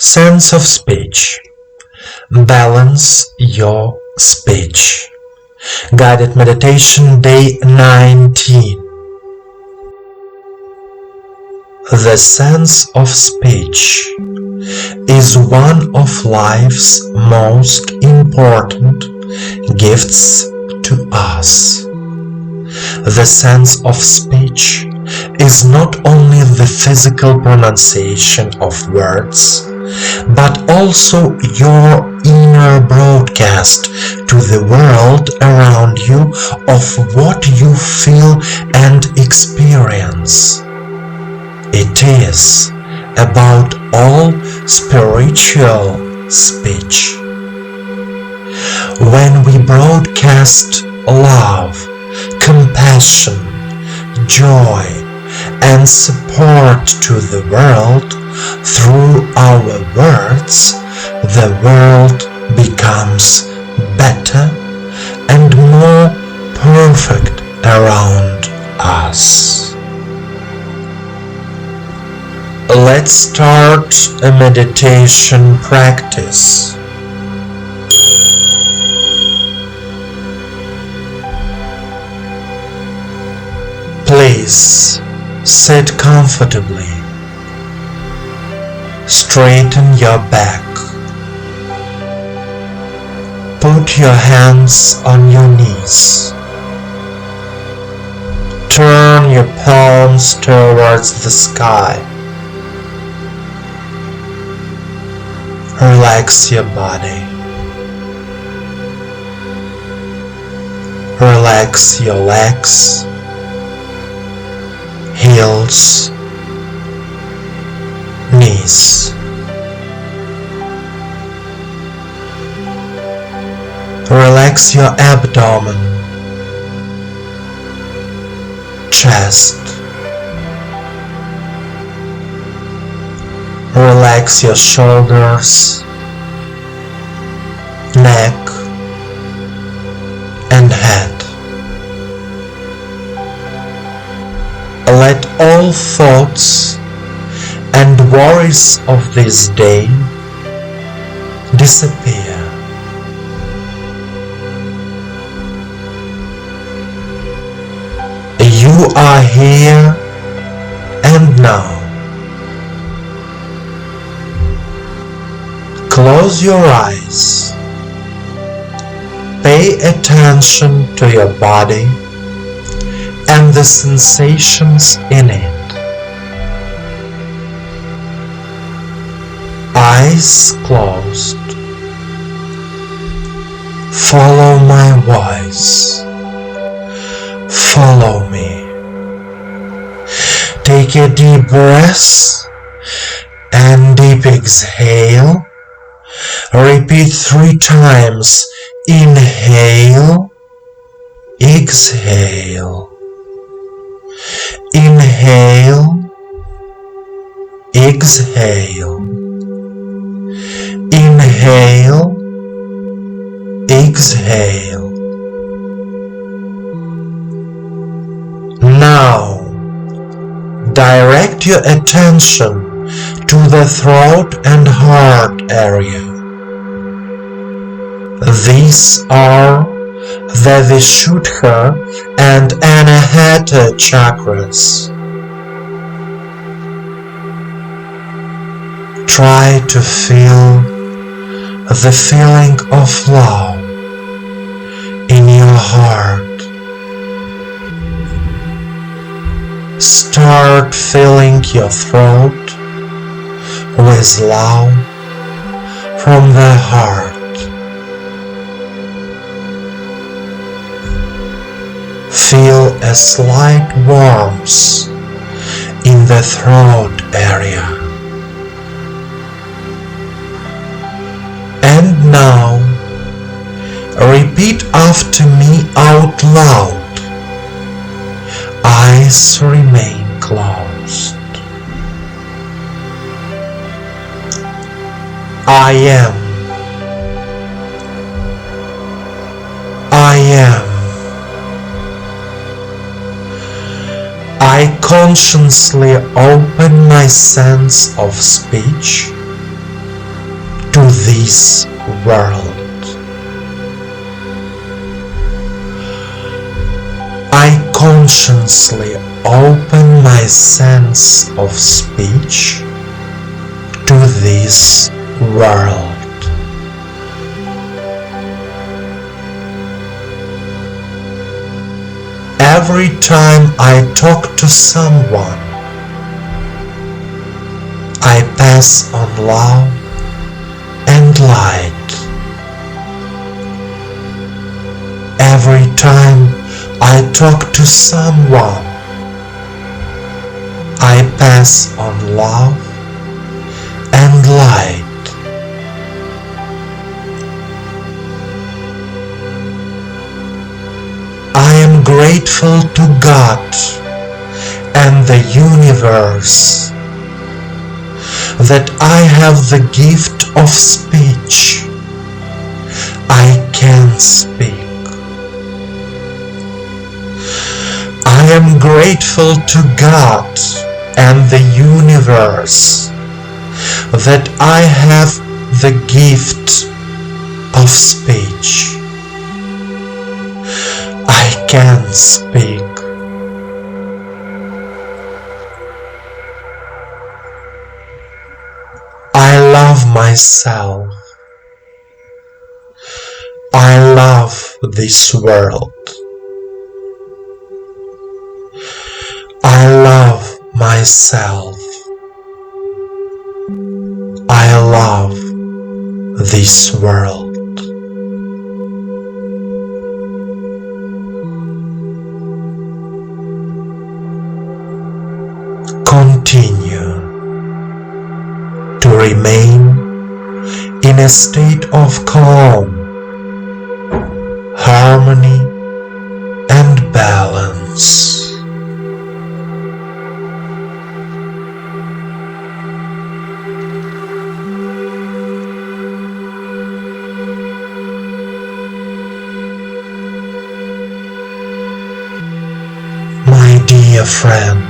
Sense of speech. Balance your speech. Guided meditation day 19. The sense of speech is one of life's most important gifts to us. The sense of speech is not only the physical pronunciation of words, but also your inner broadcast to the world around you of what you feel and experience. It is about all spiritual speech. When we broadcast love, compassion, joy, and support to the world through our words, the world becomes better and more perfect around us. Let's start a meditation practice. Please sit comfortably. Straighten your back. Put your hands on your knees. Turn your palms towards the sky. Relax your body. Relax your legs, heels, knees. Relax your abdomen, chest. Relax your shoulders, neck, and head. Let all thoughts and worries of this day disappear. You are here and now. Close your eyes. Pay attention to your body and the sensations in it. Eyes closed. Follow my voice. Follow me. Take a deep breath and deep exhale. Repeat 3 times. Inhale, exhale. Inhale, exhale. Inhale, exhale. Now, direct your attention to the throat and heart area. These are the Vishuddha and Anahata chakras. Try to feel the feeling of love in your heart. Start filling your throat with love from the heart. Feel a slight warmth in the throat area. And now, repeat after me out loud. Eyes remain closed. I am. I am. I consciously open my sense of speech this world. I consciously open my sense of speech to this world. Every time I talk to someone, I pass on love and light. Every time I talk to someone, I pass on love and light. I am grateful to God and the universe that I have the gift of speech. I can speak. I am grateful to God and the universe that I have the gift of speech. I can speak. I love myself. I love this world. I love myself. I love this world. Continue to remain in a state of calm, harmony, and balance. My dear friend,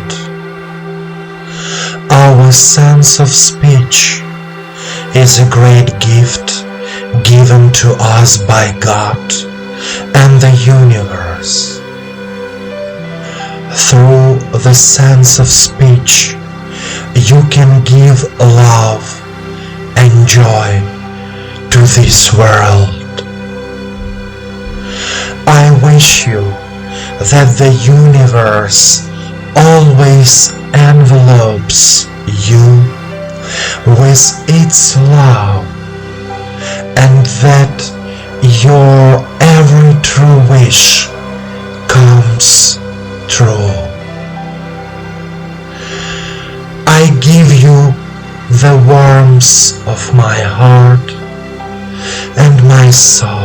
our sense of speech is a great gift given to us by God and the universe. Through the sense of speech, you can give love and joy to this world. I wish you that the universe always envelopes you with its love, and that your every true wish comes true. I give you the warmth of my heart and my soul.